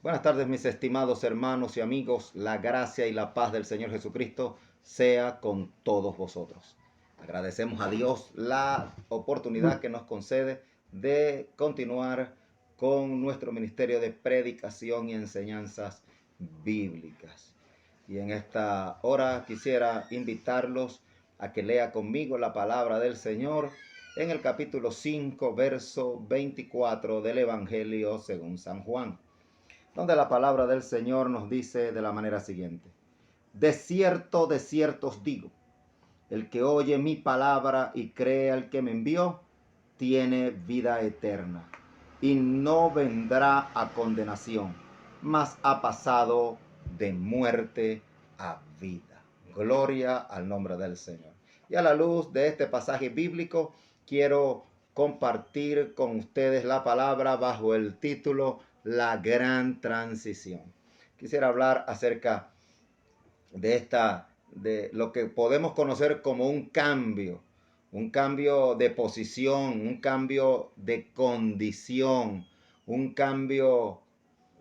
Buenas tardes, mis estimados hermanos y amigos. La gracia y la paz del Señor Jesucristo sea con todos vosotros. Agradecemos a Dios la oportunidad que nos concede de continuar con nuestro ministerio de predicación y enseñanzas bíblicas. Y en esta hora quisiera invitarlos a que lea conmigo la palabra del Señor en el capítulo 5, verso 24 del Evangelio según San Juan, donde la palabra del Señor nos dice de la manera siguiente: de cierto os digo, el que oye mi palabra y cree al que me envió, tiene vida eterna, y no vendrá a condenación, mas ha pasado de muerte a vida. Gloria al nombre del Señor. Y a la luz de este pasaje bíblico, quiero compartir con ustedes la palabra bajo el título La Gran Transición. Quisiera hablar acerca de lo que podemos conocer como un cambio de posición, un cambio de condición, un cambio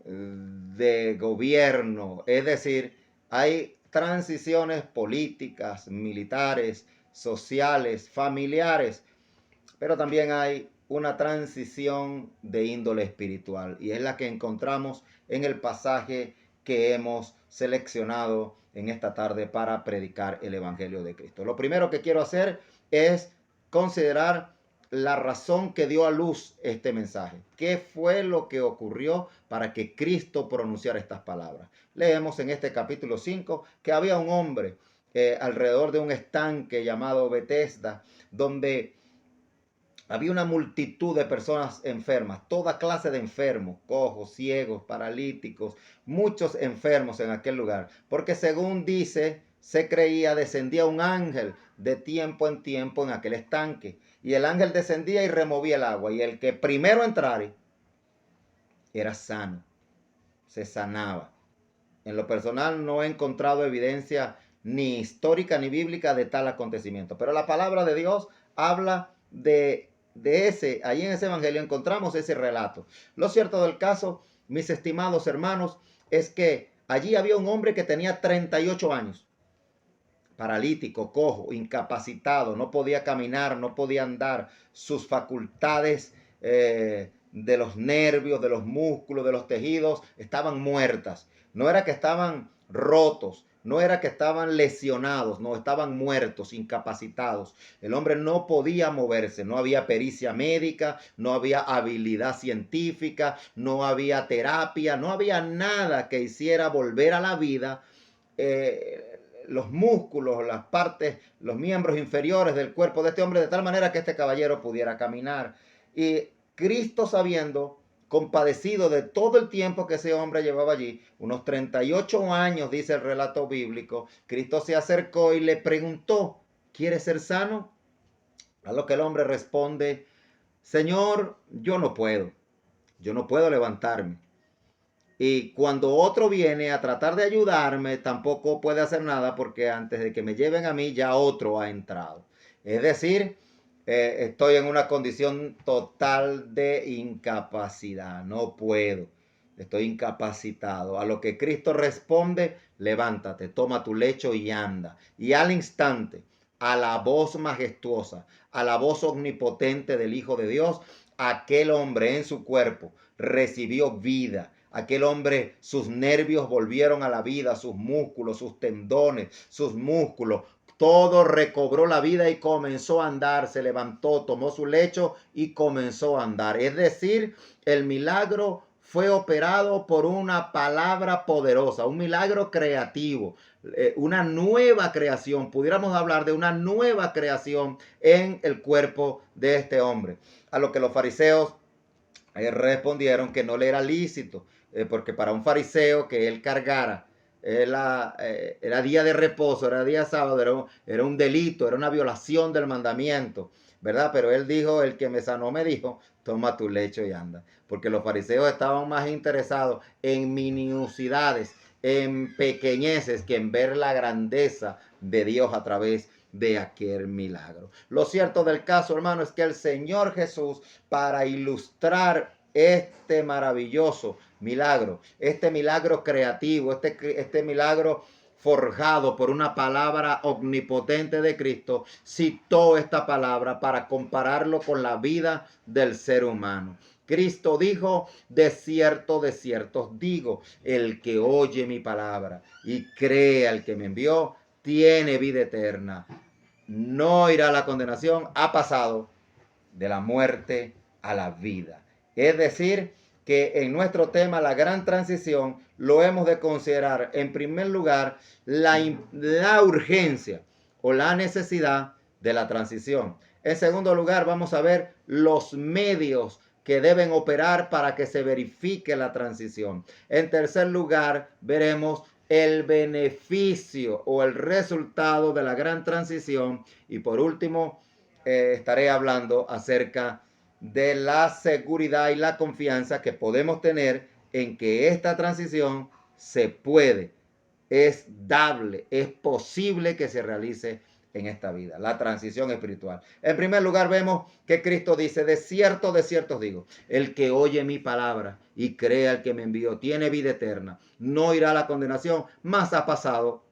de gobierno. Es decir, hay transiciones políticas, militares, sociales, familiares, pero también hay una transición de índole espiritual, y es la que encontramos en el pasaje que hemos seleccionado en esta tarde para predicar el Evangelio de Cristo. Lo primero que quiero hacer es considerar la razón que dio a luz este mensaje. ¿Qué fue lo que ocurrió para que Cristo pronunciara estas palabras? Leemos en este capítulo 5 que había un hombre alrededor de un estanque llamado Betesda, donde había una multitud de personas enfermas, toda clase de enfermos, cojos, ciegos, paralíticos, muchos enfermos en aquel lugar, porque según dice, se creía, descendía un ángel de tiempo en tiempo en aquel estanque, y el ángel descendía y removía el agua, y el que primero entrara era sano, se sanaba. En lo personal no he encontrado evidencia ni histórica ni bíblica de tal acontecimiento, pero la palabra de Dios habla ahí en ese evangelio encontramos ese relato. Lo cierto del caso, mis estimados hermanos, es que allí había un hombre que tenía 38 años, paralítico, cojo, incapacitado, no podía caminar, no podía andar, sus facultades de los nervios, de los músculos, de los tejidos, estaban muertas. No era que estaban rotos, no era que estaban lesionados, no, estaban muertos, incapacitados. El hombre no podía moverse, no había pericia médica, no había habilidad científica, no había terapia, no había nada que hiciera volver a la vida los músculos, las partes, los miembros inferiores del cuerpo de este hombre, de tal manera que este caballero pudiera caminar. Y Cristo, sabiendo, compadecido de todo el tiempo que ese hombre llevaba allí, unos 38 años, dice el relato bíblico, Cristo se acercó y le preguntó: ¿quieres ser sano? A lo que el hombre responde: Señor, yo no puedo levantarme. Y cuando otro viene a tratar de ayudarme, tampoco puede hacer nada, porque antes de que me lleven a mí, ya otro ha entrado. Es decir, estoy en una condición total de incapacidad. No puedo. Estoy incapacitado. A lo que Cristo responde: levántate, toma tu lecho y anda. Y al instante, a la voz majestuosa, a la voz omnipotente del Hijo de Dios, aquel hombre en su cuerpo recibió vida. Aquel hombre, sus nervios volvieron a la vida, sus músculos, sus tendones, sus músculos, todo recobró la vida y comenzó a andar. Se levantó, tomó su lecho y comenzó a andar. Es decir, el milagro fue operado por una palabra poderosa, un milagro creativo, una nueva creación. Pudiéramos hablar de una nueva creación en el cuerpo de este hombre. A lo que los fariseos respondieron que no le era lícito, porque para un fariseo que él cargara era día de reposo, era día sábado, era un delito, era una violación del mandamiento, ¿verdad? Pero él dijo: el que me sanó me dijo, toma tu lecho y anda. Porque los fariseos estaban más interesados en minuciosidades, en pequeñeces, que en ver la grandeza de Dios a través de aquel milagro. Lo cierto del caso, hermano, es que el Señor Jesús, para ilustrar este maravilloso milagro, este milagro creativo, este milagro forjado por una palabra omnipotente de Cristo, citó esta palabra para compararlo con la vida del ser humano. Cristo dijo, de cierto os digo, el que oye mi palabra y cree al que me envió, tiene vida eterna. No irá a la condenación, ha pasado de la muerte a la vida. Es decir, que en nuestro tema, la gran transición, lo hemos de considerar en primer lugar la urgencia o la necesidad de la transición. En segundo lugar, vamos a ver los medios que deben operar para que se verifique la transición. En tercer lugar, veremos el beneficio o el resultado de la gran transición. Y por último, estaré hablando acerca de la seguridad y la confianza que podemos tener en que esta transición se puede, es dable, es posible que se realice en esta vida, la transición espiritual. En primer lugar, vemos que Cristo dice, de cierto os digo, el que oye mi palabra y cree al que me envió, tiene vida eterna, no irá a la condenación, mas ha pasado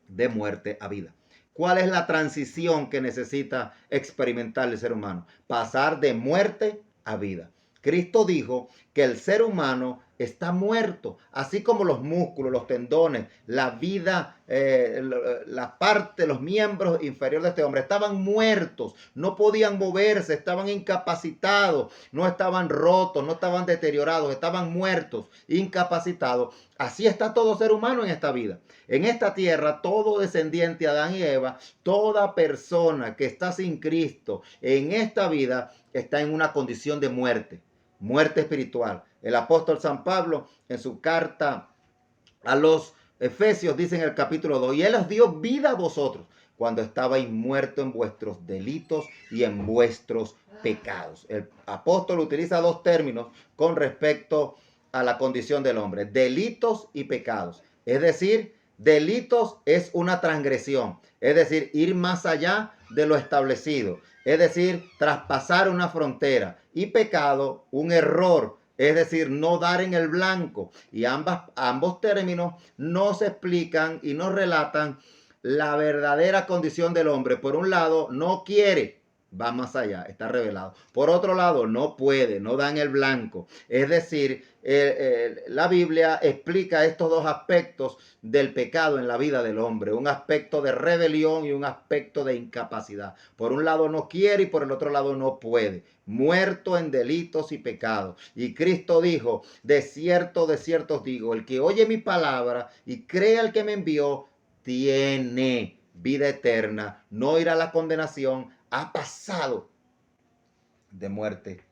de muerte a vida. ¿Cuál es la transición que necesita experimentar el ser humano? Pasar de muerte a vida. Cristo dijo que el ser humano está muerto, así como los músculos, los tendones, la vida, la parte, los miembros inferiores de este hombre estaban muertos, no podían moverse, estaban incapacitados, no estaban rotos, no estaban deteriorados, estaban muertos, incapacitados. Así está todo ser humano en esta vida. En esta tierra, todo descendiente de Adán y Eva, toda persona que está sin Cristo en esta vida está en una condición de muerte, muerte espiritual. El apóstol San Pablo en su carta a los Efesios dice en el capítulo 2, y Él os dio vida a vosotros cuando estabais muertos en vuestros delitos y en vuestros pecados. El apóstol utiliza dos términos con respecto a la condición del hombre, delitos y pecados. Es decir, delitos es una transgresión, es decir, ir más allá de lo establecido, es decir, traspasar una frontera, y pecado, un error, es decir, no dar en el blanco. Y ambos términos nos explican y nos relatan la verdadera condición del hombre. Por un lado, no quiere, va más allá, está revelado. Por otro lado, no puede, no da en el blanco. Es decir, la Biblia explica estos dos aspectos del pecado en la vida del hombre. Un aspecto de rebelión y un aspecto de incapacidad. Por un lado no quiere y por el otro lado no puede. Muerto en delitos y pecados. Y Cristo dijo, de cierto os digo, el que oye mi palabra y cree al que me envió, tiene vida eterna, no irá a la condenación, ha pasado de muerte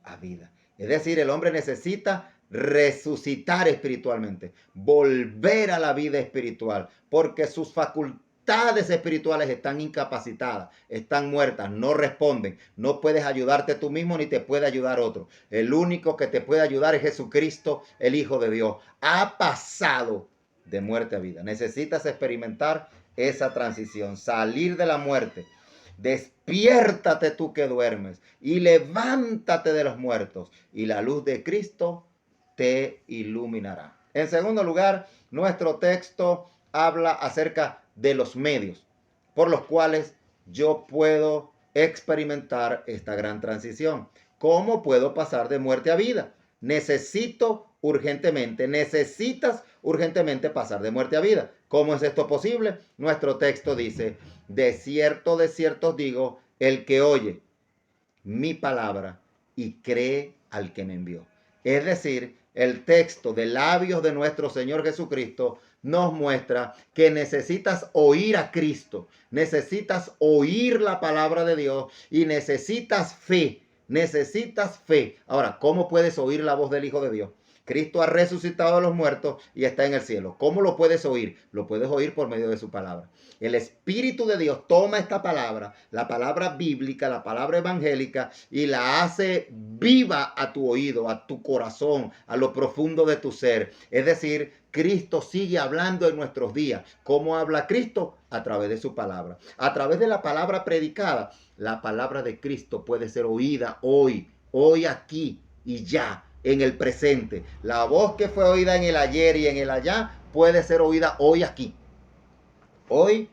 a vida. Es decir, el hombre necesita resucitar espiritualmente, volver a la vida espiritual, porque sus facultades espirituales están incapacitadas, están muertas, no responden. No puedes ayudarte tú mismo ni te puede ayudar otro. El único que te puede ayudar es Jesucristo, el Hijo de Dios. Ha pasado de muerte a vida. Necesitas experimentar esa transición, salir de la muerte. Despiértate tú que duermes y levántate de los muertos y la luz de Cristo te iluminará. En segundo lugar, nuestro texto habla acerca de los medios por los cuales yo puedo experimentar esta gran transición. ¿Cómo puedo pasar de muerte a vida? Necesitas urgentemente pasar de muerte a vida. ¿Cómo es esto posible? Nuestro texto dice, de cierto os digo, el que oye mi palabra y cree al que me envió. Es decir, el texto de labios de nuestro Señor Jesucristo nos muestra que necesitas oír a Cristo, necesitas oír la palabra de Dios y necesitas fe. Necesitas fe. Ahora, ¿cómo puedes oír la voz del Hijo de Dios? Cristo ha resucitado a los muertos y está en el cielo. ¿Cómo lo puedes oír? Lo puedes oír por medio de su palabra. El Espíritu de Dios toma esta palabra, la palabra bíblica, la palabra evangélica, y la hace viva a tu oído, a tu corazón, a lo profundo de tu ser. Es decir, Cristo sigue hablando en nuestros días. ¿Cómo habla Cristo? A través de su palabra. A través de la palabra predicada. La palabra de Cristo puede ser oída hoy aquí. y ya, en el presente. La voz que fue oída en el ayer y en el allá puede ser oída hoy aquí. Hoy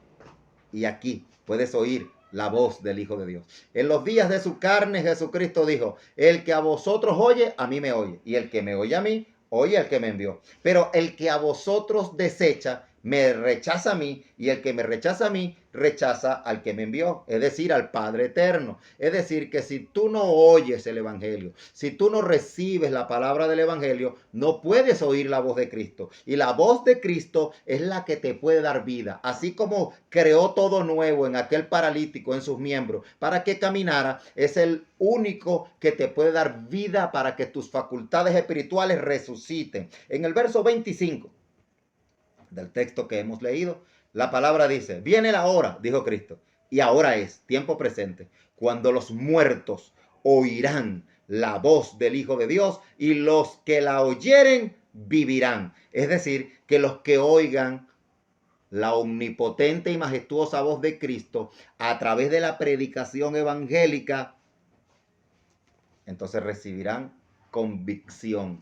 y aquí puedes oír la voz del Hijo de Dios. En los días de su carne, Jesucristo dijo, el que a vosotros oye, a mí me oye. Y el que me oye a mí, oye al que me envió. Pero el que a vosotros desecha, me rechaza a mí, y el que me rechaza a mí, rechaza al que me envió, es decir, al Padre eterno. Es decir, que si tú no oyes el Evangelio, si tú no recibes la palabra del Evangelio, no puedes oír la voz de Cristo. Y la voz de Cristo es la que te puede dar vida. Así como creó todo nuevo en aquel paralítico, en sus miembros, para que caminara, es el único que te puede dar vida para que tus facultades espirituales resuciten. En el verso 25 del texto que hemos leído, la palabra dice, viene la hora, dijo Cristo, y ahora es, tiempo presente, cuando los muertos oirán la voz del Hijo de Dios y los que la oyeren vivirán. Es decir, que los que oigan la omnipotente y majestuosa voz de Cristo a través de la predicación evangélica, entonces recibirán convicción,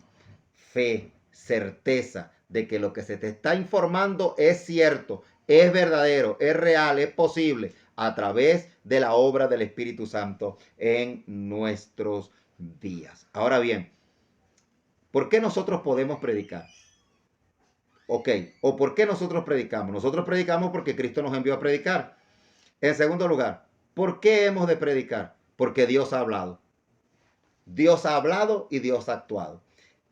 fe, certeza de que lo que se te está informando es cierto, es verdadero, es real, es posible a través de la obra del Espíritu Santo en nuestros días. Ahora bien, ¿por qué nosotros podemos predicar? Ok, ¿o por qué nosotros predicamos? Nosotros predicamos porque Cristo nos envió a predicar. En segundo lugar, ¿por qué hemos de predicar? Porque Dios ha hablado. Dios ha hablado y Dios ha actuado.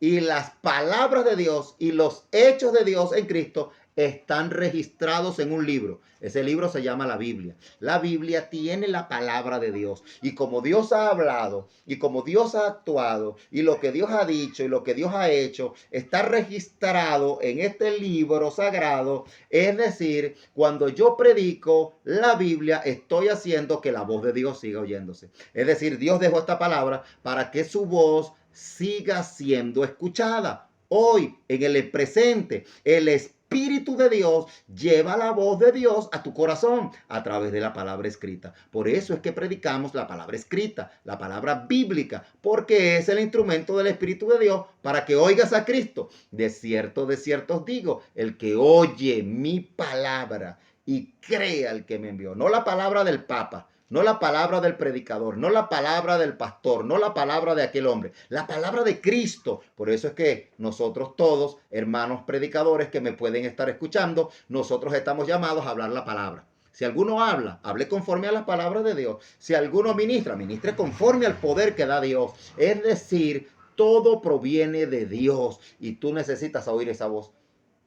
Y las palabras de Dios y los hechos de Dios en Cristo están registrados en un libro. Ese libro se llama la Biblia. La Biblia tiene la palabra de Dios. Y como Dios ha hablado y como Dios ha actuado y lo que Dios ha dicho y lo que Dios ha hecho está registrado en este libro sagrado. Es decir, cuando yo predico la Biblia, estoy haciendo que la voz de Dios siga oyéndose. Es decir, Dios dejó esta palabra para que su voz siga siendo escuchada. Hoy, en el presente, el Espíritu de Dios lleva la voz de Dios a tu corazón a través de la palabra escrita. Por eso es que predicamos la palabra escrita, la palabra bíblica, porque es el instrumento del Espíritu de Dios para que oigas a Cristo. De cierto os digo, el que oye mi palabra y crea al que me envió. No la palabra del Papa, no la palabra del predicador, no la palabra del pastor, no la palabra de aquel hombre, la palabra de Cristo. Por eso es que nosotros todos, hermanos predicadores que me pueden estar escuchando, nosotros estamos llamados a hablar la palabra. Si alguno habla, hable conforme a las palabras de Dios. Si alguno ministra, ministre conforme al poder que da Dios. Es decir, todo proviene de Dios y tú necesitas oír esa voz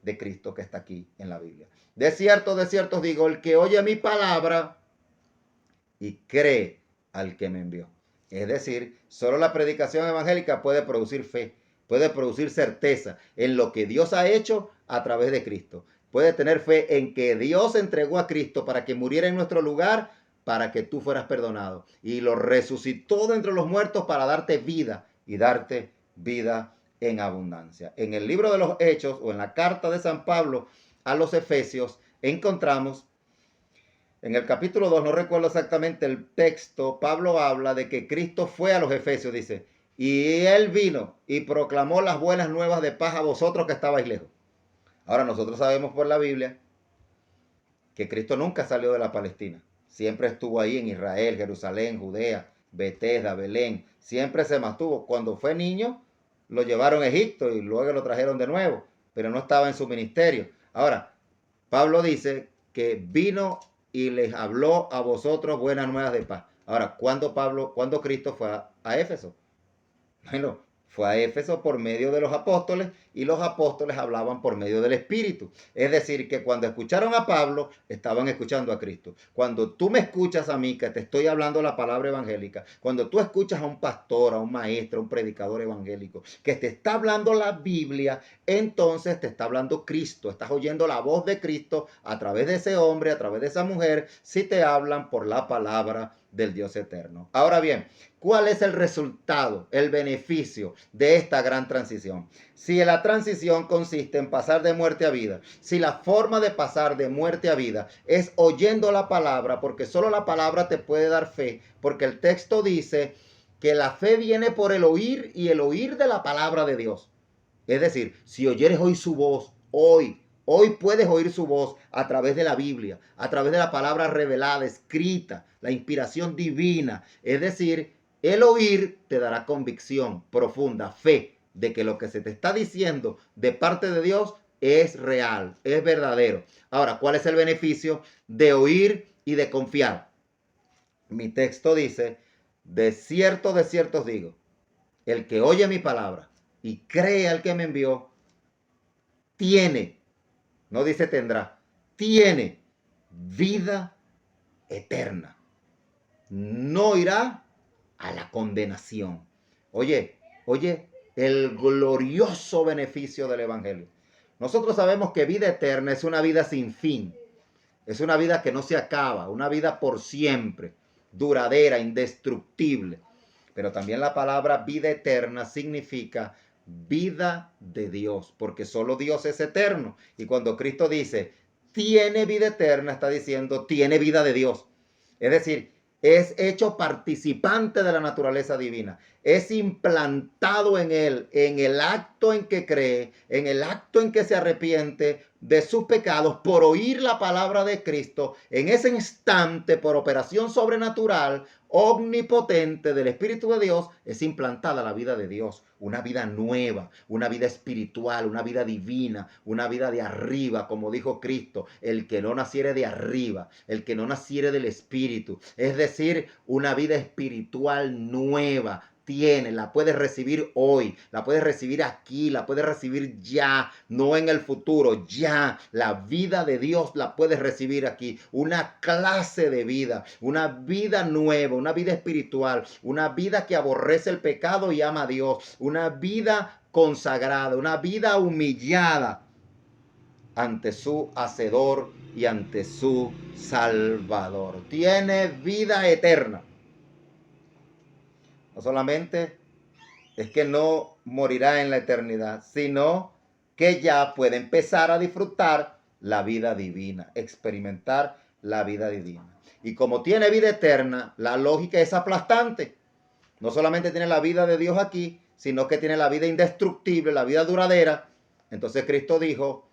de Cristo que está aquí en la Biblia. De cierto os digo, el que oye mi palabra y cree al que me envió. Es decir, solo la predicación evangélica puede producir fe, puede producir certeza en lo que Dios ha hecho a través de Cristo. Puede tener fe en que Dios entregó a Cristo para que muriera en nuestro lugar, para que tú fueras perdonado. Y lo resucitó de entre los muertos para darte vida y darte vida en abundancia. En el libro de los Hechos o en la carta de San Pablo a los Efesios encontramos en el capítulo 2, no recuerdo exactamente el texto, Pablo habla de que Cristo fue a los Efesios, dice, y él vino y proclamó las buenas nuevas de paz a vosotros que estabais lejos. Ahora nosotros sabemos por la Biblia que Cristo nunca salió de la Palestina. Siempre estuvo ahí en Israel, Jerusalén, Judea, Betesda, Belén. Siempre se mantuvo. Cuando fue niño, lo llevaron a Egipto y luego lo trajeron de nuevo, pero no estaba en su ministerio. Ahora, Pablo dice que vino y les habló a vosotros buenas nuevas de paz. Ahora, ¿cuándo Cristo fue a Éfeso? Bueno, fue a Éfeso por medio de los apóstoles y los apóstoles hablaban por medio del Espíritu. Es decir, que cuando escucharon a Pablo, estaban escuchando a Cristo. Cuando tú me escuchas a mí, que te estoy hablando la palabra evangélica, cuando tú escuchas a un pastor, a un maestro, a un predicador evangélico, que te está hablando la Biblia, entonces te está hablando Cristo. Estás oyendo la voz de Cristo a través de ese hombre, a través de esa mujer, si te hablan por la palabra del Dios eterno. Ahora bien, ¿cuál es el resultado, el beneficio de esta gran transición? Si la transición consiste en pasar de muerte a vida, si la forma de pasar de muerte a vida es oyendo la palabra, porque solo la palabra te puede dar fe, porque el texto dice que la fe viene por el oír y el oír de la palabra de Dios. Es decir, si oyeres hoy su voz, hoy puedes oír su voz a través de la Biblia, a través de la palabra revelada, escrita, la inspiración divina. Es decir, el oír te dará convicción profunda, fe, de que lo que se te está diciendo de parte de Dios es real, es verdadero. Ahora, ¿cuál es el beneficio de oír y de confiar? Mi texto dice, de cierto os digo, el que oye mi palabra y cree al que me envió, tiene, no dice tendrá, tiene vida eterna. No irá a la condenación. Oye, el glorioso beneficio del Evangelio. Nosotros sabemos que vida eterna es una vida sin fin. Es una vida que no se acaba, una vida por siempre, duradera, indestructible. Pero también la palabra vida eterna significa vida de Dios, porque solo Dios es eterno. Y cuando Cristo dice, tiene vida eterna, está diciendo, tiene vida de Dios. Es decir, es hecho participante de la naturaleza divina. Es implantado en él, en el acto en que cree, en el acto en que se arrepiente de sus pecados por oír la palabra de Cristo. En ese instante, por operación sobrenatural, omnipotente del Espíritu de Dios, es implantada la vida de Dios. Una vida nueva, una vida espiritual, una vida divina, una vida de arriba, como dijo Cristo, el que no naciere de arriba, el que no naciere del Espíritu, es decir, una vida espiritual nueva. La puedes recibir hoy, la puedes recibir aquí, la puedes recibir ya, no en el futuro, ya. La vida de Dios la puedes recibir aquí, una clase de vida, una vida nueva, una vida espiritual, una vida que aborrece el pecado y ama a Dios, una vida consagrada, una vida humillada ante su Hacedor y ante su Salvador. Tiene vida eterna. No solamente es que no morirá en la eternidad, sino que ya puede empezar a disfrutar la vida divina, experimentar la vida divina. Y como tiene vida eterna, la lógica es aplastante. No solamente tiene la vida de Dios aquí, sino que tiene la vida indestructible, la vida duradera. Entonces Cristo dijo,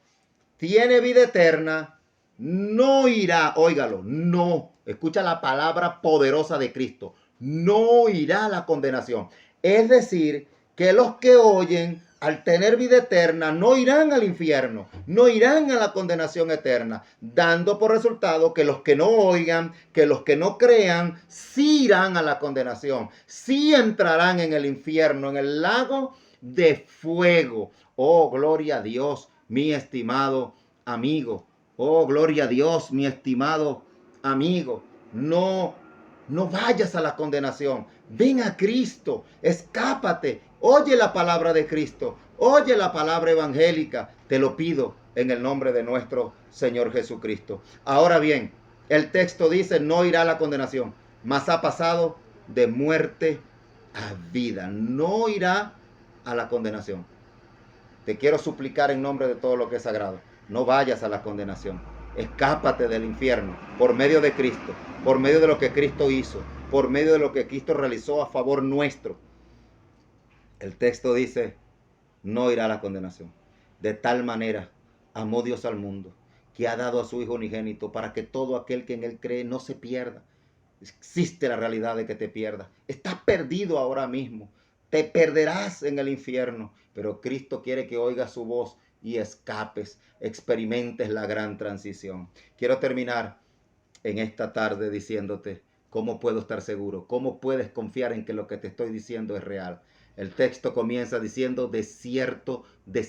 tiene vida eterna, no irá, óigalo, no, escucha la palabra poderosa de Cristo, no irá a la condenación. Es decir, que los que oyen, al tener vida eterna, no irán al infierno, no irán a la condenación eterna, dando por resultado que los que no oigan, que los que no crean, sí irán a la condenación, sí entrarán en el infierno, en el lago de fuego. Oh, gloria a Dios, mi estimado amigo. Oh, gloria a Dios, mi estimado amigo. No vayas a la condenación. Ven a Cristo. Escápate. Oye la palabra de Cristo. Oye la palabra evangélica. Te lo pido en el nombre de nuestro Señor Jesucristo. Ahora bien, el texto dice, no irá a la condenación, mas ha pasado de muerte a vida. No irá a la condenación. Te quiero suplicar en nombre de todo lo que es sagrado. No vayas a la condenación. Escápate del infierno por medio de Cristo, por medio de lo que Cristo hizo, por medio de lo que Cristo realizó a favor nuestro. El texto dice, no irá a la condenación. De tal manera amó Dios al mundo, que ha dado a su Hijo unigénito para que todo aquel que en él cree no se pierda. Existe la realidad de que te pierdas. Estás perdido ahora mismo. Te perderás en el infierno. Pero Cristo quiere que oigas su voz y escapes, experimentes la gran transición. Quiero terminar en esta tarde diciéndote cómo puedo estar seguro, cómo puedes confiar en que lo que te estoy diciendo es real. El texto comienza diciendo, de cierto te